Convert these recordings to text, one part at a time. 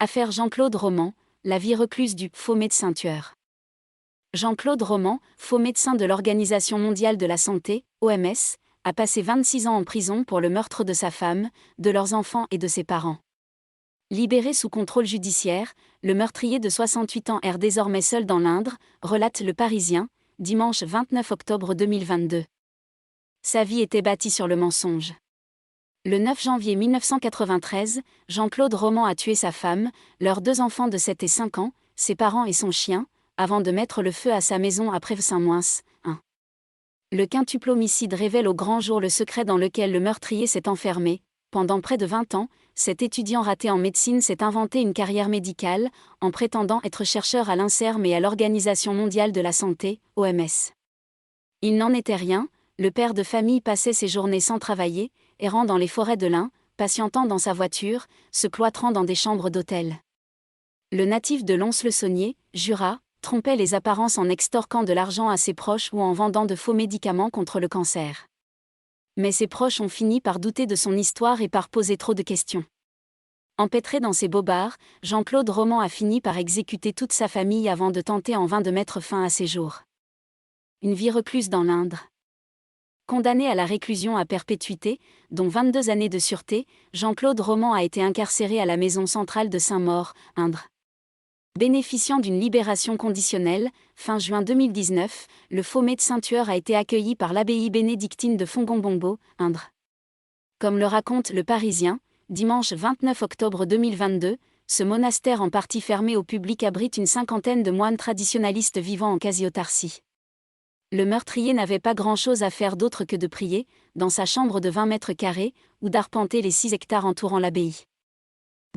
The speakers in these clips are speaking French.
Affaire Jean-Claude Roman, la vie recluse du « faux médecin tueur ». Jean-Claude Roman, faux médecin de l'Organisation mondiale de la santé, OMS, a passé 26 ans en prison pour le meurtre de sa femme, de leurs enfants et de ses parents. Libéré sous contrôle judiciaire, le meurtrier de 68 ans erre désormais seul dans l'Indre, relate Le Parisien, dimanche 29 octobre 2022. Sa vie était bâtie sur le mensonge. Le 9 janvier 1993, Jean-Claude Roman a tué sa femme, leurs 2 enfants de 7 et 5 ans, ses parents et son chien, avant de mettre le feu à sa maison à Prèves-Saint-Moins, 1. Le quintuple homicide révèle au grand jour le secret dans lequel le meurtrier s'est enfermé. Pendant près de 20 ans, cet étudiant raté en médecine s'est inventé une carrière médicale, en prétendant être chercheur à l'INSERM et à l'Organisation mondiale de la santé, OMS. Il n'en était rien, le père de famille passait ses journées sans travailler, errant dans les forêts de l'Ain, patientant dans sa voiture, se cloîtrant dans des chambres d'hôtel. Le natif de Lons-le-Saunier, Jura, trompait les apparences en extorquant de l'argent à ses proches ou en vendant de faux médicaments contre le cancer. Mais ses proches ont fini par douter de son histoire et par poser trop de questions. Empêtré dans ses bobards, Jean-Claude Roman a fini par exécuter toute sa famille avant de tenter en vain de mettre fin à ses jours. Une vie recluse dans l'Indre. Condamné à la réclusion à perpétuité, dont 22 années de sûreté, Jean-Claude Roman a été incarcéré à la maison centrale de Saint-Maur, Indre. Bénéficiant d'une libération conditionnelle, fin juin 2019, le faux médecin tueur a été accueilli par l'abbaye bénédictine de Fongombombo, Indre. Comme le raconte Le Parisien, dimanche 29 octobre 2022, ce monastère en partie fermé au public abrite une cinquantaine de moines traditionalistes vivant en quasi-autarcie. Le meurtrier n'avait pas grand-chose à faire d'autre que de prier, dans sa chambre de 20 mètres carrés, ou d'arpenter les 6 hectares entourant l'abbaye.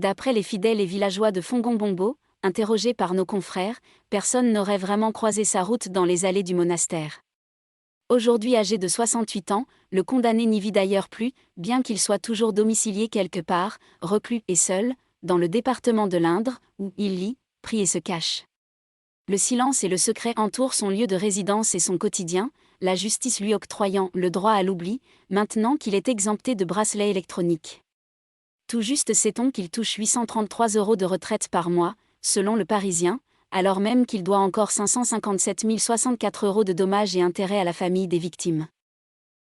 D'après les fidèles et villageois de Fongombombo, interrogés par nos confrères, personne n'aurait vraiment croisé sa route dans les allées du monastère. Aujourd'hui âgé de 68 ans, le condamné n'y vit d'ailleurs plus, bien qu'il soit toujours domicilié quelque part, reclus et seul, dans le département de l'Indre, où il lit, prie et se cache. Le silence et le secret entourent son lieu de résidence et son quotidien, la justice lui octroyant le droit à l'oubli, maintenant qu'il est exempté de bracelet électronique. Tout juste sait-on qu'il touche 833 € de retraite par mois, selon Le Parisien, alors même qu'il doit encore 557 064 € de dommages et intérêts à la famille des victimes.